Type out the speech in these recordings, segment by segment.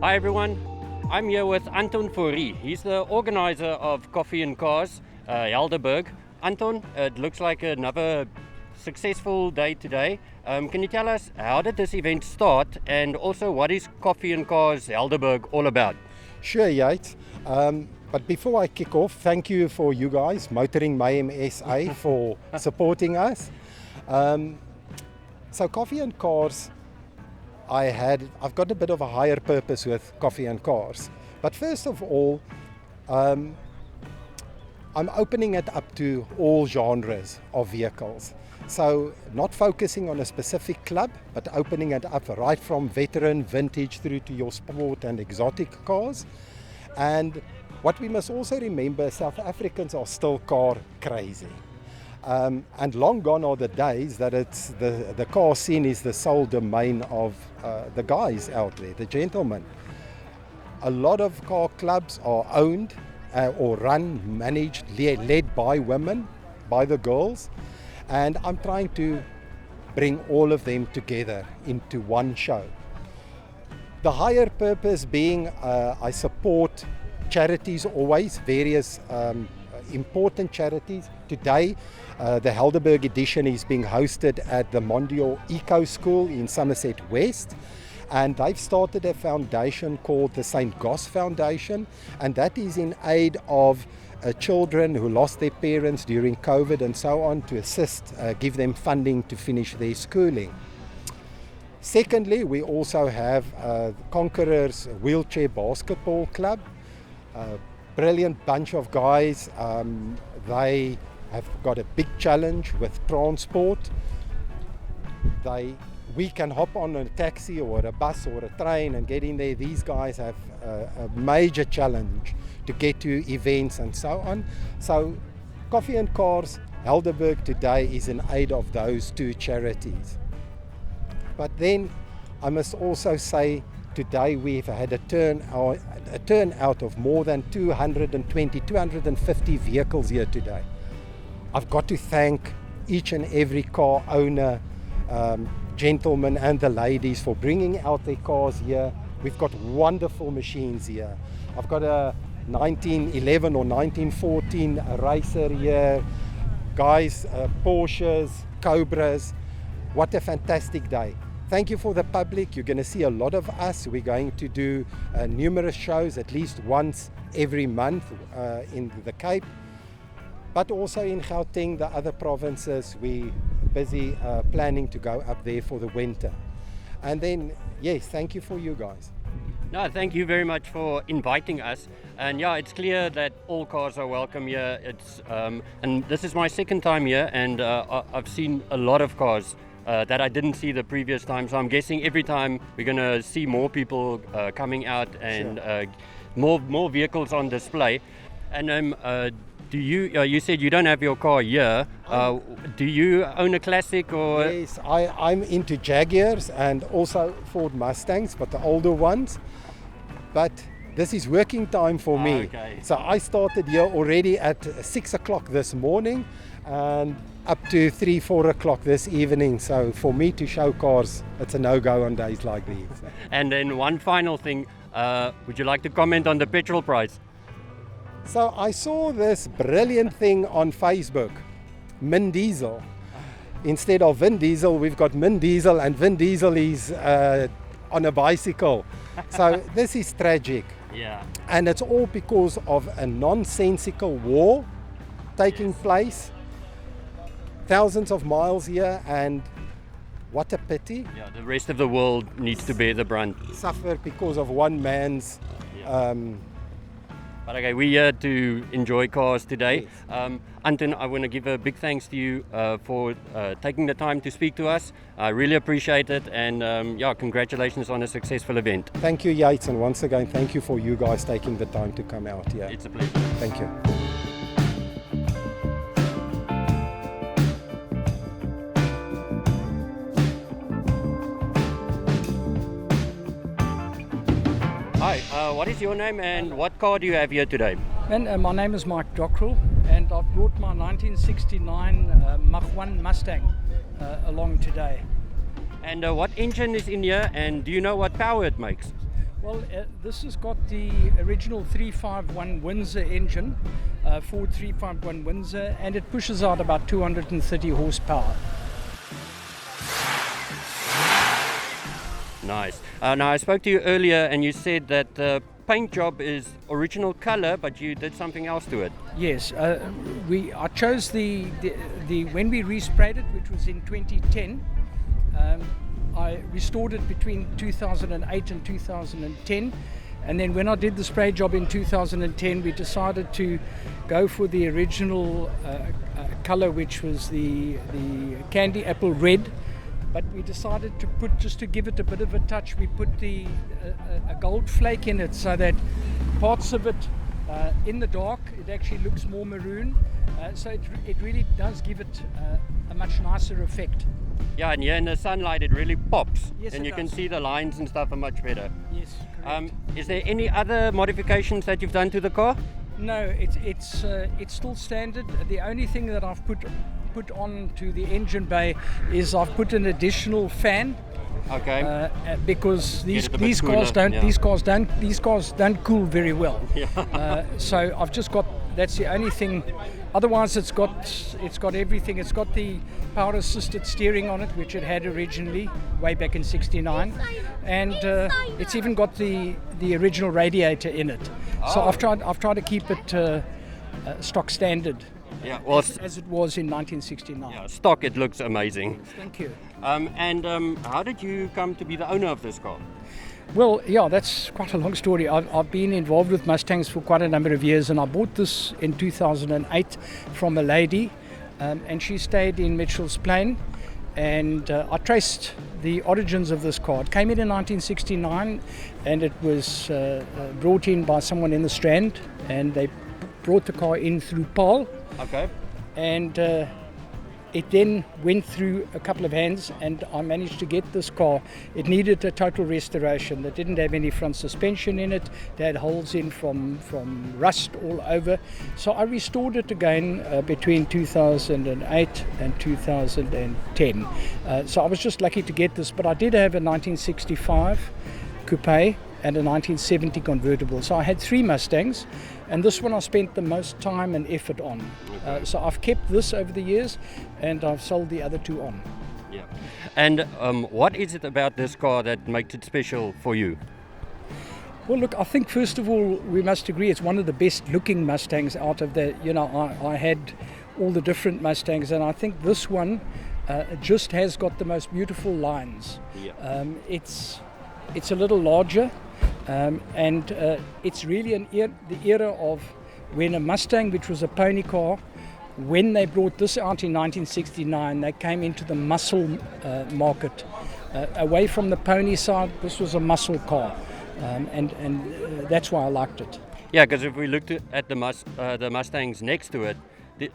Hi everyone, I'm here with Anton Fourie. He's the organizer of Coffee and Cars, Helderberg. Anton, it looks like another successful day today. Can you tell us how did this event start and also what is Coffee and Cars Helderberg all about? Sure, Yates. But before I kick off, thank you for you guys, Motoring Mayhem SA, for supporting us. So Coffee and Cars, I've got a bit of a higher purpose with Coffee and Cars. But first of all, I'm opening it up to all genres of vehicles. So not focusing on a specific club, but opening it up right from veteran, vintage through to your sport and exotic cars. And what we must also remember, South Africans are still car crazy. And long gone are the days that it's the car scene is the sole domain of the guys out there, the gentlemen. A lot of car clubs are owned or run, managed, led by women, by the girls. And I'm trying to bring all of them together into one show. The higher purpose being I support charities always, various important charities. Today, the Helderberg edition is being hosted at the Mondial Eco School in Somerset West. And they've started a foundation called the St. Goss Foundation, and that is in aid of children who lost their parents during COVID and so on, to assist, give them funding to finish their schooling. Secondly, we also have Conquerors Wheelchair Basketball Club. Brilliant bunch of guys. They have got a big challenge with transport. We can hop on a taxi or a bus or a train and get in there. These guys have a major challenge to get to events and so on. So Coffee and Cars Helderberg today is in aid of those two charities. But then I must also say today we've had a turnout of more than 250 vehicles here today. I've got to thank each and every car owner, gentlemen and the ladies, for bringing out their cars here. We've got wonderful machines here. I've got a 1911 or 1914 racer here. Guys, Porsches, Cobras. What a fantastic day. Thank you for the public. You're going to see a lot of us. We're going to do numerous shows, at least once every month in the Cape. But also in Gauteng, the other provinces, we're busy planning to go up there for the winter. And then, yes, thank you for you guys. No, thank you very much for inviting us. And yeah, it's clear that all cars are welcome here. And this is my second time here, and I've seen a lot of cars that I didn't see the previous time. So I'm guessing every time we're going to see more people coming out and sure. more vehicles on display. And you said you don't have your car here. Do you own a classic or? Yes, I'm into Jaguars and also Ford Mustangs, but the older ones. But this is working time for me. Okay. So I started here already at 6 o'clock this morning and up to 3-4 o'clock this evening. So for me to show cars, it's a no-go on days like these. And then one final thing, would you like to comment on the petrol price? So I saw this brilliant thing on Facebook, Min Diesel. Instead of Vin Diesel, we've got Min Diesel, and Vin Diesel is on a bicycle. So this is tragic. Yeah. And it's all because of a nonsensical war taking place. Thousands of miles here, and what a pity. Yeah, the rest of the world needs to bear the brunt. Suffer because of one man's... But okay, we're here to enjoy cars today. Yes. Anton, I want to give a big thanks to you for taking the time to speak to us. I really appreciate it, and congratulations on a successful event. Thank you, Yates, and once again, thank you for you guys taking the time to come out here. It's a pleasure. Thank you. Hi, what is your name and what car do you have here today? And my name is Mike Dockrell, and I've brought my 1969 Mach 1 Mustang along today. And what engine is in here, and do you know what power it makes? Well, this has got the original 351 Windsor engine, Ford 351 Windsor, and it pushes out about 230 horsepower. Nice. Now I spoke to you earlier and you said that the paint job is original color, but you did something else to it. Yes, I chose the when we resprayed it, which was in 2010. I restored it between 2008 and 2010, and then when I did the spray job in 2010, we decided to go for the original color, which was the candy apple red. But we decided to put, just to give it a bit of a touch, we put a gold flake in it, so that parts of it in the dark, it actually looks more maroon. So it really does give it a much nicer effect. Yeah, and here in the sunlight it really pops. Yes, and it you can does. see the lines and stuff are much better. Yes, correct. Is there any other modifications that you've done to the car? No, it's still standard. The only thing that I've put on to the engine bay is I've put an additional fan. Okay. Because these Get it a bit cars cooler, don't yeah. these cars don't cool very well. Yeah. So I've just got, that's the only thing. Otherwise, it's got everything. It's got the power assisted steering on it, which it had originally way back in '69, and it's even got the original radiator in it. So I've tried to keep it stock standard. Yeah. Well, As it was in 1969. yeah, stock it looks amazing. Thank you. How did you come to be the owner of this car? Well, yeah, that's quite a long story. I've been involved with Mustangs for quite a number of years, and I bought this in 2008 from a lady, and she stayed in Mitchell's Plain, and I traced the origins of this car. It came in 1969, and it was brought in by someone in the Strand, and they brought the car in through Paarl. Okay. And it then went through a couple of hands, and I managed to get this car. It needed a total restoration. They didn't have any front suspension in it. They had holes in from rust all over. So I restored it again between 2008 and 2010. So I was just lucky to get this, but I did have a 1965 coupe and a 1970 convertible. So I had 3 Mustangs, and this one I spent the most time and effort on. So I've kept this over the years, and I've sold the other 2 on. Yeah. And what is it about this car that makes it special for you? Well, look, I think first of all, we must agree it's one of the best looking Mustangs out of the, I had all the different Mustangs, and I think this one just has got the most beautiful lines. Yeah. It's a little larger, and it's really the era of when a Mustang, which was a pony car, when they brought this out in 1969, they came into the muscle market. Away from the pony side, this was a muscle car, and that's why I liked it. Yeah, because if we looked at the Mustangs next to it,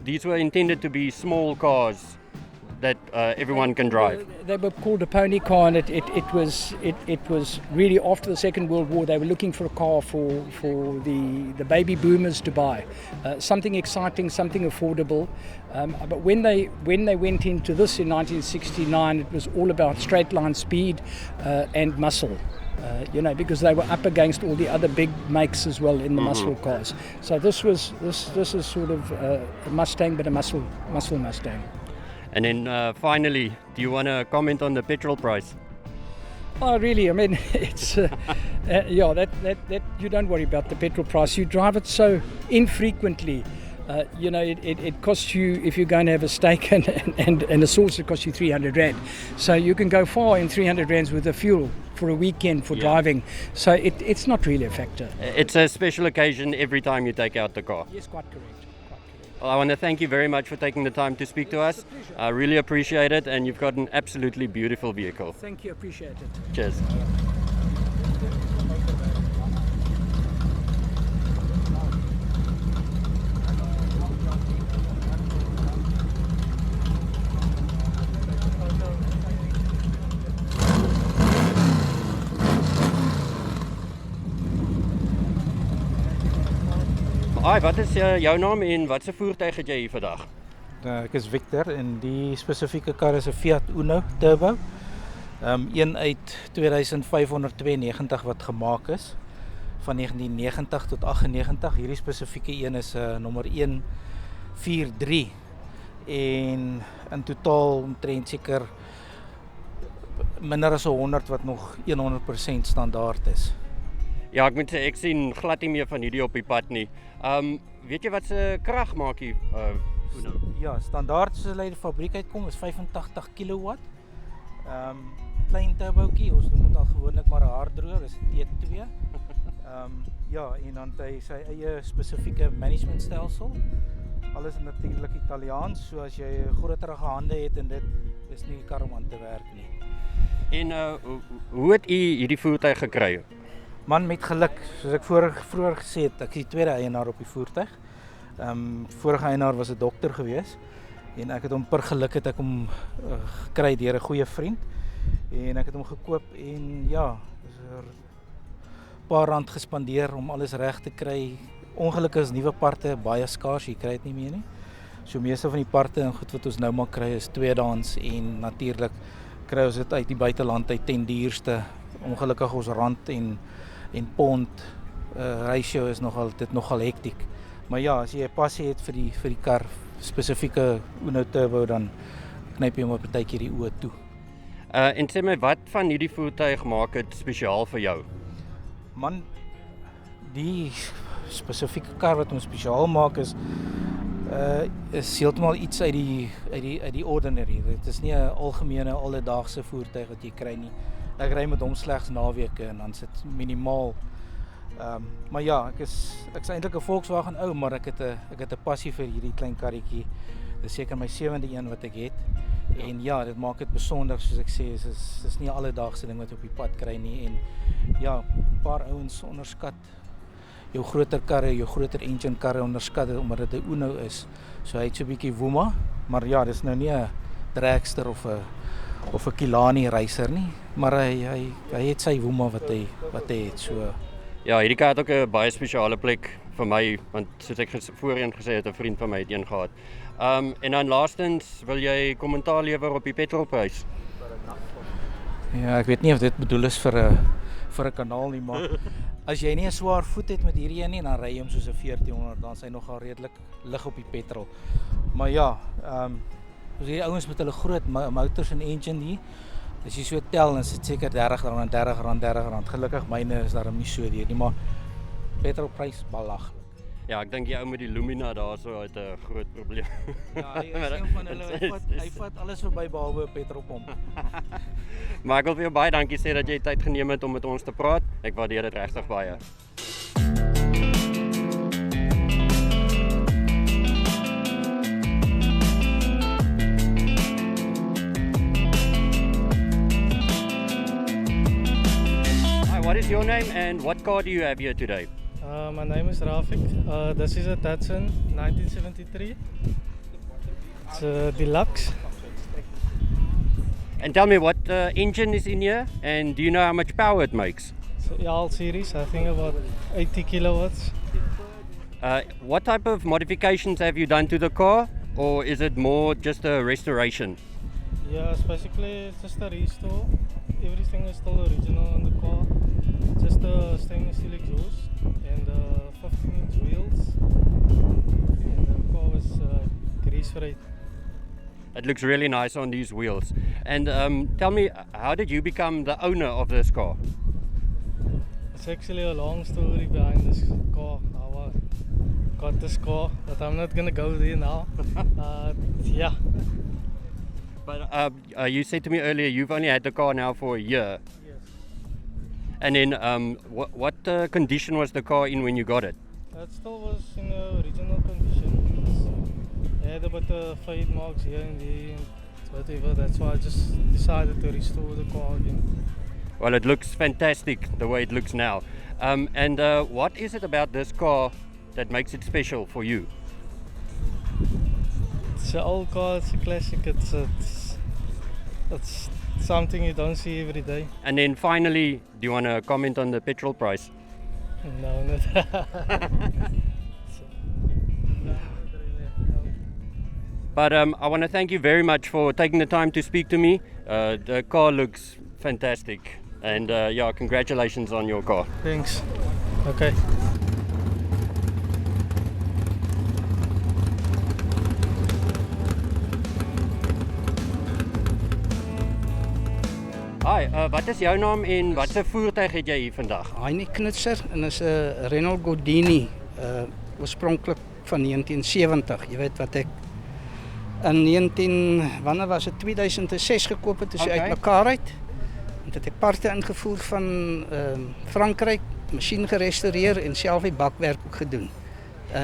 these were intended to be small cars that everyone can drive. They were called a pony car, and it was really after the Second World War. They were looking for a car for the baby boomers to buy, something exciting, something affordable. But when they went into this in 1969, it was all about straight line speed and muscle. Because they were up against all the other big makes as well in the muscle cars. So this is sort of a Mustang, but a muscle Mustang. And then finally, do you want to comment on the petrol price? Oh, really? I mean, it's that you don't worry about the petrol price. You drive it so infrequently. It costs you, if you're going to have a steak and a sauce, it costs you 300 Rand. So you can go far in 300 Rands with the fuel for a weekend for driving. So it's not really a factor. It's a special occasion every time you take out the car. Yes, quite correct. Well, I want to thank you very much for taking the time to speak to us. I really appreciate it, and you've got an absolutely beautiful vehicle. Thank you, appreciate it. Cheers. Hi, wat is jouw naam en wat 'n voertuig het jy hier vandag? Ek is Victor en die spesifieke kar is 'n Fiat Uno Turbo. Een uit 2592 wat gemaak is, van 1990 tot 98. Hierdie spesifieke een is nommer 143 en in totaal omtrent seker minder as 100 wat nog 100% standaard is. Ja, ek moet sê ek sien glad nie meer van hierdie op die pad nie. Weet jy wat se krag maak hier Uno? Ja, standaard soos hulle uit die fabriek uitkom is 85 kW. Klein turbootjie, ons noem dit al gewoonlik maar 'n harddroër, is 'n T2. Ja, en dan het hy sy eie spesifieke managementstelsel. Alles is natuurlik Italiaans, so as jy groterige hande het en dit is nie die kar om aan te werk nie. En hoe het u hierdie voertuig gekry? Man, met geluk, soos ek vroeër gesê het, ek is die tweede eienaar op die voertuig. Vorige eienaar was 'n dokter gewees en ek het hom per geluk het ek hom gekry deur 'n goeie vriend en ek het hom gekoop en ja, is 'n paar rand gespandeer om alles reg te kry. Ongelukkig is nuwe parte baie skaars, jy kry dit nie meer nie. So meeste van die parte en goed wat ons nou maar kry is tweedehands en natuurlik kry ons dit uit die buiteland uit ten duurste. Ongelukkig ons rand en pond ratio is nogal hektiek. Maar ja, as jy 'n passie het vir die kar, spesifieke Uno Turbo, dan knyp jy hom op 'n partytjie die oë toe. En sê my, wat van hierdie voertuig maak dit spesiaal vir jou? Man, die spesifieke kar wat ons spesiaal maak is heeltemal iets uit die ordinary. Dit is nie 'n algemene alledaagse voertuig wat jy kry nie. Ek ry met hom slegs naweke en dan sit minimaal. Maar ja, ek is eintlik 'n Volkswagen ou, maar ek het 'n passie vir hierdie klein karretjie. Dis seker my 7de een wat ek het. En ja, dit maak dit besonder, soos ek sê, is nie 'n alledaagse ding wat op die pad kry nie. En ja, 'n paar ouens onderskat jou groter karre, jou groter engine karre onderskat dit omdat dit 'n Uno is. So hy het so 'n bietjie woema, maar ja, dis nou nie 'n dragster of 'n Kilani racer nie, maar hy het sy woema wat hy het. So ja, hierdie kar het ook 'n baie spesiale plek vir my, want soos ek voorheen gesê het, 'n vriend van my het een gehad. En dan laastens, wil jy kommentaar lewer op die petrolprys? Ja, ek weet nie of dit bedoel is vir 'n kanaal nie, maar as jy nie 'n swaar voet het met hierdie een nie, dan ry jy hom soos 'n 1400, dan is hy nogal redelik lig op die petrol. Maar ja, as hierdie ouens met hulle groot motors en engine hier, as jy so tel, dan is dit seker R30. Gelukkig myne is daarom nie so duur nie, maar petrolprys belaglik. Ja, ek dink die ou met die Lumina daarso het 'n groot probleem. Ja, hy is een van hulle, hy vat alles verby behalwe 'n petrolpomp. Maar ek wil vir jou baie dankie sê dat jy tyd geneem het om met ons te praat. Ek waardeer dit regtig baie. What is your name and what car do you have here today? My name is Rafik. This is a Datsun 1973. It's a Deluxe. And tell me what engine is in here and do you know how much power it makes? It's a all series, I think about 80 kilowatts. What type of modifications have you done to the car, or is it more just a restoration? Yeah, it's basically just a restore. Everything is still original on the car. Just the stainless steel exhaust and 15-inch wheels. And the car was grease-free. It looks really nice on these wheels. And tell me, how did you become the owner of this car? It's actually a long story behind this car. How I got this car, but I'm not gonna go there now. Yeah. But you said to me earlier you've only had the car now for a year. Yes. And then what condition was the car in when you got it? It still was in the original condition. It had a bit of fade marks here and there and whatever. That's why I just decided to restore the car again. Well, it looks fantastic the way it looks now. And what is it about this car that makes it special for you? It's an old car, it's a classic, it's something you don't see every day. And then finally, do you want to comment on the petrol price? No, not But I want to thank you very much for taking the time to speak to me. The car looks fantastic. And yeah, congratulations on your car. Thanks. Okay. Hi, wat is jou naam en watse voertuig het jy hier vandag? Heinie Knutser en is 'n Renault Gordini, oorspronklik van 1970. Jy weet wat ek in wanneer was dit 2006 gekoop het, toe uit mekaar uit. En het ek parte ingevoer van Frankryk, masjien gerestoreer en self die bakwerk ook gedoen.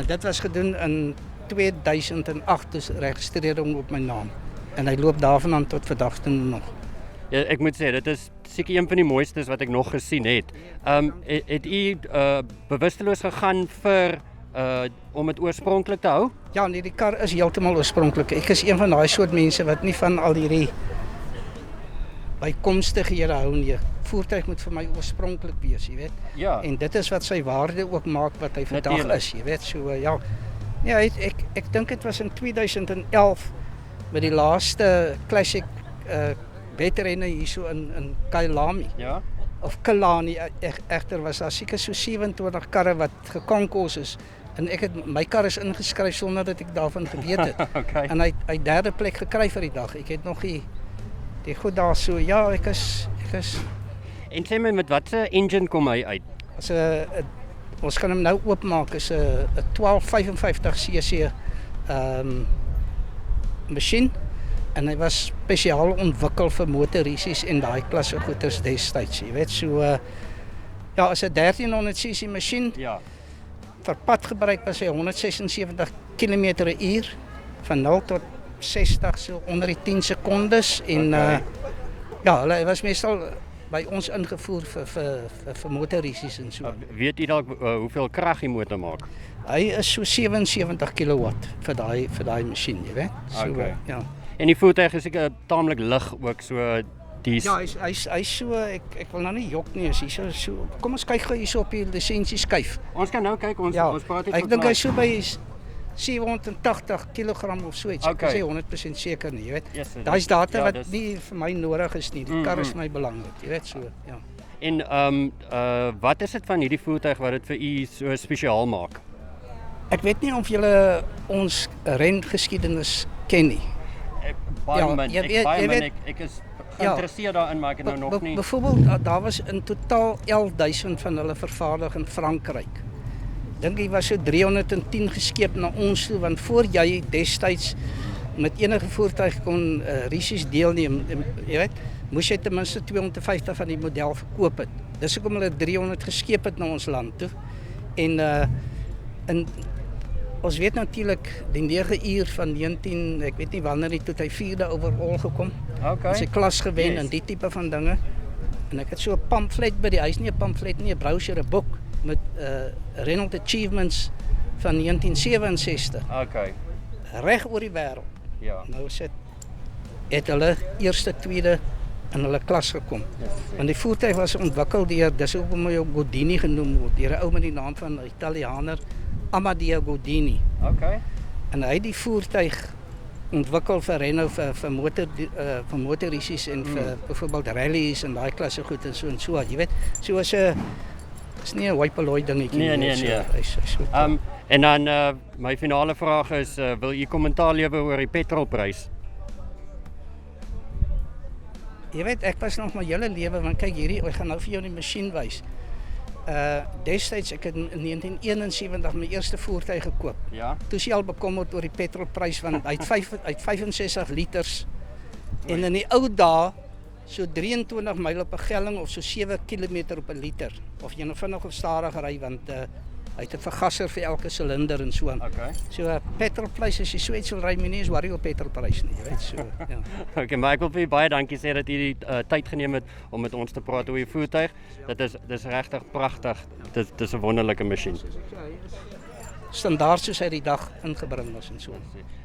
Dit was gedoen in 2008, dus registrering op my naam. En hy loop daarvan tot vandag toe nog. Ja, ek moet sê, dit is seker een van die mooistes wat ek nog gesien het. Het u bewusteloos gegaan vir om dit oorspronklik te hou? Ja, nee, die kar is heeltemal oorspronklik. Ek is een van daai soort mense wat nie van al hierdie bykomstighede hou nie. Voertuig moet vir my oorspronklik wees, jy weet. Ja. En dit is wat sy waarde ook maak wat hy vandag is, jy weet. So ja. Ja, ek dink dit was in 2011 met die laaste classic wedrenne hierso in Kailami. Ja. Of Kalani, egter was daar seker so 27 karre wat gekonkos is. En my kar is ingeskryf sonder dat ek daarvan geweet het. Okay. En hy derde plek gekry vir die dag. Ek het nog die goed daar so. Ja, ek is. En sê my, met watse engine kom hy uit? As ons gaan hom nou oopmaak, is 'n 1255 cc masjien. En hy was spesiaal ontwikkel vir motorisies en daai klasse goeders destyds, jy weet. So ja, as 'n 1300 cc masjien. Ja. Vir padgebruik was hy 176 km/h van 0 tot 60 so onder die 10 sekondes en ja, hy was meestal by ons ingevoer vir motorisies en so. Weet jy dalk hoeveel krag die motor maak? Hy is so 77 kW vir daai masjien, jy weet. So Okay. ja. En die voertuig is seker taamlik lig ook, so die Ja, hy so ek wil nou nie jok nie, is hier so. Kom ons kyk gou hierso op die lisensie skyf. Ons kan nou kyk, ons praat net. Ek dink hy so by 780 kg of so iets. Okay. Ek is nie 100% seker nie, jy weet. Yes, Daai's data ja, wat nie vir my nodig is nie. Die kar is my belangrik, jy weet so, ja. En wat is dit van hierdie voertuig wat dit vir u so spesiaal maak? Ek weet nie of julle ons rengeskiedenis ken nie. Ek is geïnteresseerd daarin, maar ek het nou nog nie. Byvoorbeeld, daar was in totaal 11.000 van hulle vervaardig in Frankryk. Dink jy was so 310 geskeep na ons toe, want voor jy destyds met enige voertuig kon risies deelneem, jy weet, moes jy ten minste 250 van die model verkoop het. Dis hoekom hulle 300 geskeep het na ons land toe. En ons weet natuurlik die 9 uur van 19, ek weet nie wanneer die toe hy 4de overall gekom. Okay. Sy klas gewen en die tipe van dinge. En ek het so 'n pamflet by die huis, nie 'n pamflet nie, 'n brochure, 'n boek met Renault Achievements van 1967. Okay. Reg oor die wêreld. Ja. Nou het hulle eerste, tweede in hulle klas gekom. Want die voertuig was ontwikkel deur, dis hoekom hy ook Gordini genoem word, deur 'n ou met die naam van 'n Italianer, Amadeo Gordini. Okay. En hy het die voertuig ontwikkel vir Renault vir motorisies en vir byvoorbeeld rallies en daai klasse goed en so, jy weet. So is nie 'n wipe-alloy dingetjie Nee. En dan my finale vraag is, wil u kommentaar lewer oor die petrolprys? Jy weet, ek was nog my hele lewe, want kyk hierdie, ek gaan nou vir jou die masjien wys. Destyds, ek het in 1971 my eerste voertuig gekoop. Ja. Toe is hy al bekommerd oor die petrolprys, want hy het 65 liters. En in die ou dae, so 23 myl op 'n gelling of so 7 km op 'n liter. Of jy nou vinnig of stadig ry, want hy het 'n vergasser vir elke silinder en so aan. Okay. So petrolprys, as jy so iets wil ry, moet jy nie eens worry oor petrolprys nie, jy weet so. Ja. Okay, maar ek wil vir u baie dankie sê dat u die tyd geneem het om met ons te praat oor die voertuig. Dis regtig pragtig. Dit is 'n wonderlike masjien. Standaard soos hy die dag ingebring was en so.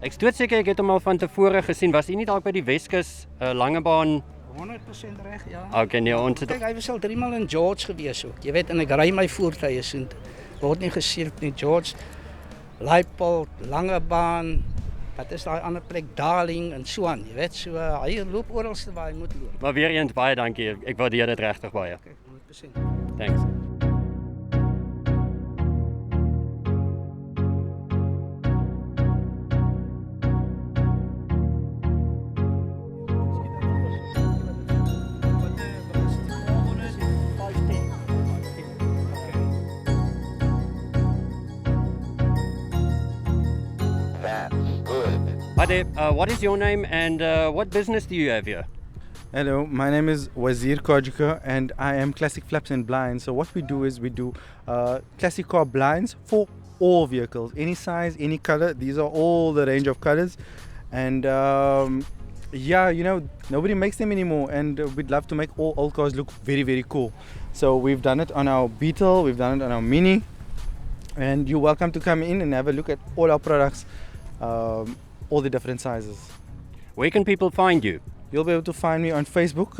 Ek stoot seker ek het hom al van tevore gesien. Was u nie dalk by die Weskus Langebaan? 100% reg, ja. Okay, nee, ons het Kyk, hy was al 3 maal in George gewees ook. Jy weet, en ek ry my voertuie so word nie gesield nie. George, Leipold, Langebaan, Wat is daai ander plek, Darling en so aan, jy weet, so hy loop oralste waar hy moet loop. Maar weer eens baie dankie. Ek waardeer dit regtig baie. Okay, 100%. Thanks. Hi there, what is your name and what business do you have here? Hello, my name is Wazeer and I am Classic Flaps and Blinds. So what we do is we do classic car blinds for all vehicles, any size, any color. These are all the range of colors, and yeah, you know, nobody makes them anymore, and we'd love to make all old cars look very, very cool. So we've done it on our Beetle, we've done it on our Mini, and you're welcome to come in and have a look at all our products, all the different sizes. Where can people find you? You'll be able to find me on Facebook.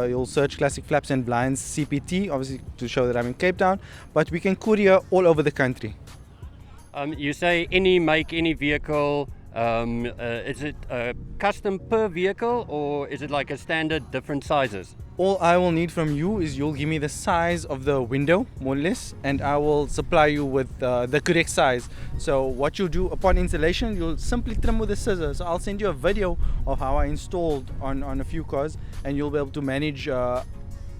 You'll search Classic Flaps and Blinds CPT, obviously to show that I'm in Cape Town, but we can courier all over the country. You say any make, any vehicle. Is it custom per vehicle or is it like a standard different sizes? All I will need from you is you'll give me the size of the window, more or less, and I will supply you with the correct size. So what you'll do upon installation, you'll simply trim with the scissors. So I'll send you a video of how I installed on a few cars, and you'll be able to manage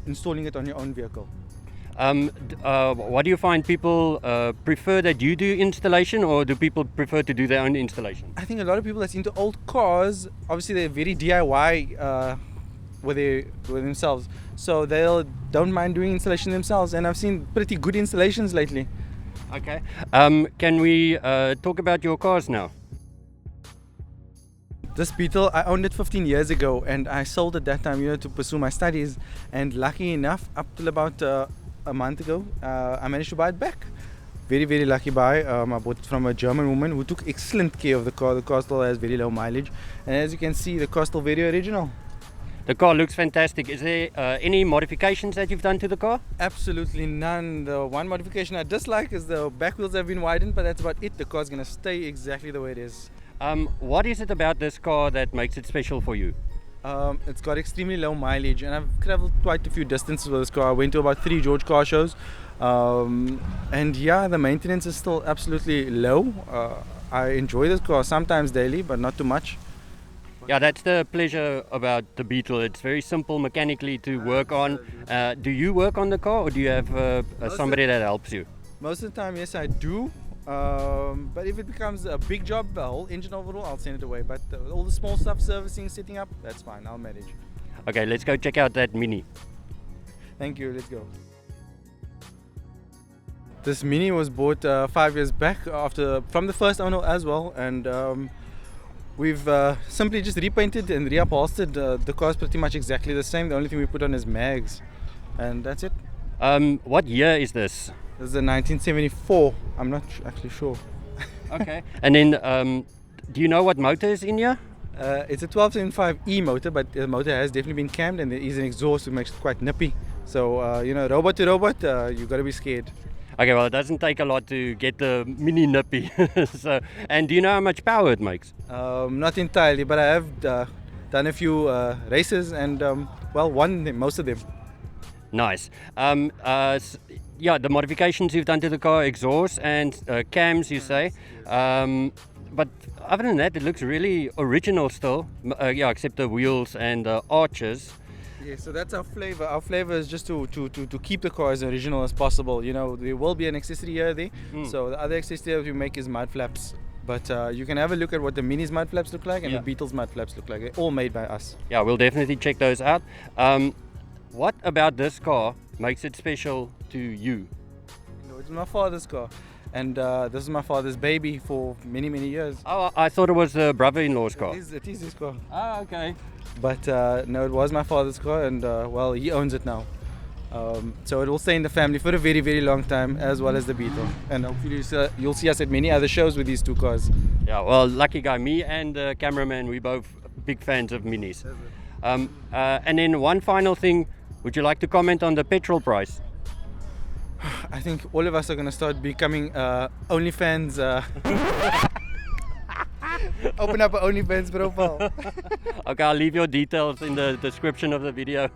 installing it on your own vehicle. What do you find people prefer that you do installation, or do people prefer to do their own installation? I think a lot of people that's into old cars, obviously they're very DIY with themselves, so they don't mind doing installation themselves, and I've seen pretty good installations lately. Okay. Can we talk about your cars now? This Beetle, I owned it 15 years ago, and I sold it that time, you know, to pursue my studies, and lucky enough, up till about a month ago, I managed to buy it back. Very, very lucky buy. I bought it from a German woman who took excellent care of the car. The car still has very low mileage, and as you can see, the car is still very original. The car looks fantastic. Is there any modifications that you've done to the car? Absolutely none. The one modification I dislike is the back wheels have been widened, but that's about it. The car's gonna stay exactly the way it is. What is it about this car that makes it special for you? It's got extremely low mileage, and I've traveled quite a few distances with this car. I went to about 3 George car shows, and yeah, the maintenance is still absolutely low. I enjoy this car sometimes daily, but not too much. Yeah, that's the pleasure about the Beetle. It's very simple mechanically to work on. Do you work on the car, or do you have somebody that helps you? Most of the time, yes, I do. But if it becomes a big job, the whole engine overall, I'll send it away. But all the small stuff, servicing, setting up, that's fine. I'll manage. Okay, let's go check out that Mini. Thank you. Let's go. This Mini was bought 5 years back from the first owner as well, and we've simply just repainted and reupholstered. The car is pretty much exactly the same. The only thing we put on is mags, and that's it. What year is this? This is a 1974. I'm not actually sure. Okay. And then, do you know what motor is in here? It's a 1275E motor, but the motor has definitely been cammed, and there is an exhaust which makes it quite nippy. So, you know, robot to robot, you got to be scared. Okay, well, it doesn't take a lot to get the Mini nippy. So, and do you know how much power it makes? Not entirely, but I have done a few races and, well, won them, most of them. Nice. Yeah, the modifications you've done to the car, exhaust and cams, you say. But other than that, it looks really original still. Yeah, except the wheels and the arches. Yeah, so that's our flavor. Our flavor is just to keep the car as original as possible. You know, there will be an accessory here there. So the other accessory that we make is mud flaps. But you can have a look at what the Mini's mud flaps look like and the Beetle's mud flaps look like. They're all made by us. Yeah, we'll definitely check those out. What about this car makes it special to you? It's my father's car, and this is my father's baby for many, many years. Oh, I thought it was the brother-in-law's car. It is his car. Oh, okay. But no, it was my father's car, and well, he owns it now. So it will stay in the family for a very, very long time, as well as the Beetle. And hopefully you'll see us at many other shows with these two cars. Yeah, well, lucky guy. Me and the cameraman, we both big fans of Minis. And then one final thing, would you like to comment on the petrol price? I think all of us are going to start becoming OnlyFans. Open up an OnlyFans profile. Okay, I'll leave your details in the description of the video.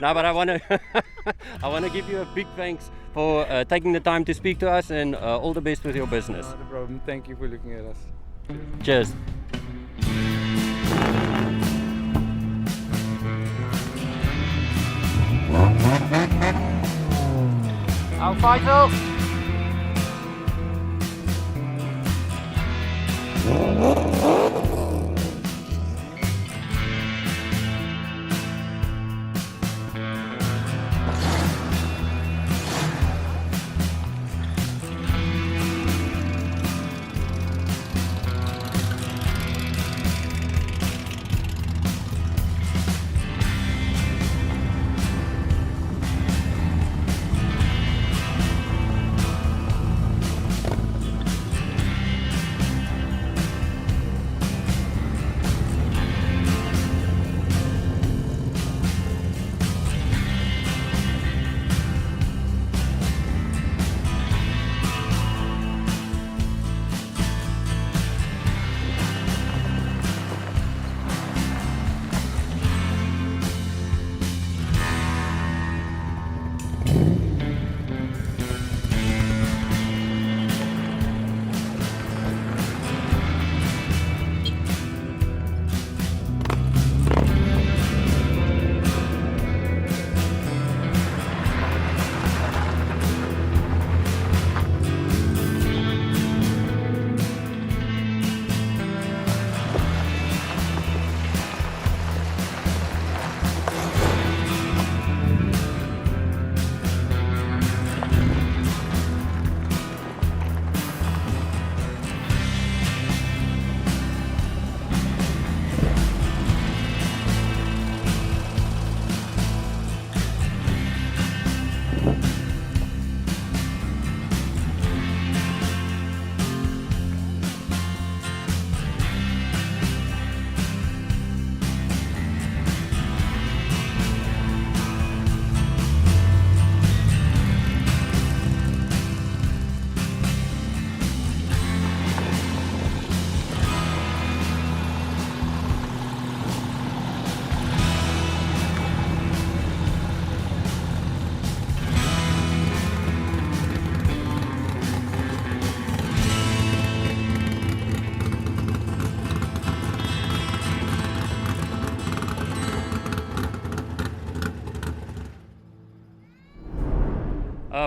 No, but I want to give you a big thanks for taking the time to speak to us, and all the best with your business. Not a problem. Thank you for looking at us. Cheers. Hou Faisal!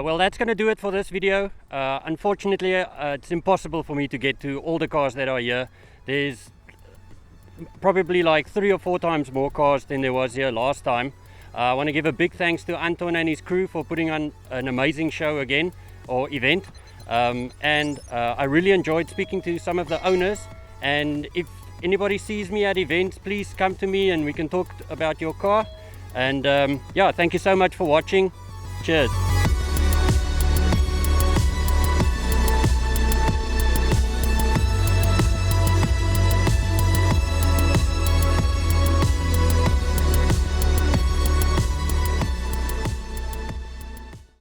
Well, that's going to do it for this video. Unfortunately, it's impossible for me to get to all the cars that are here. There's probably like 3 or 4 times more cars than there was here last time. I want to give a big thanks to Anton and his crew for putting on an amazing show again, or event. And I really enjoyed speaking to some of the owners. And if anybody sees me at events, please come to me and we can talk about your car. And yeah, thank you so much for watching. Cheers.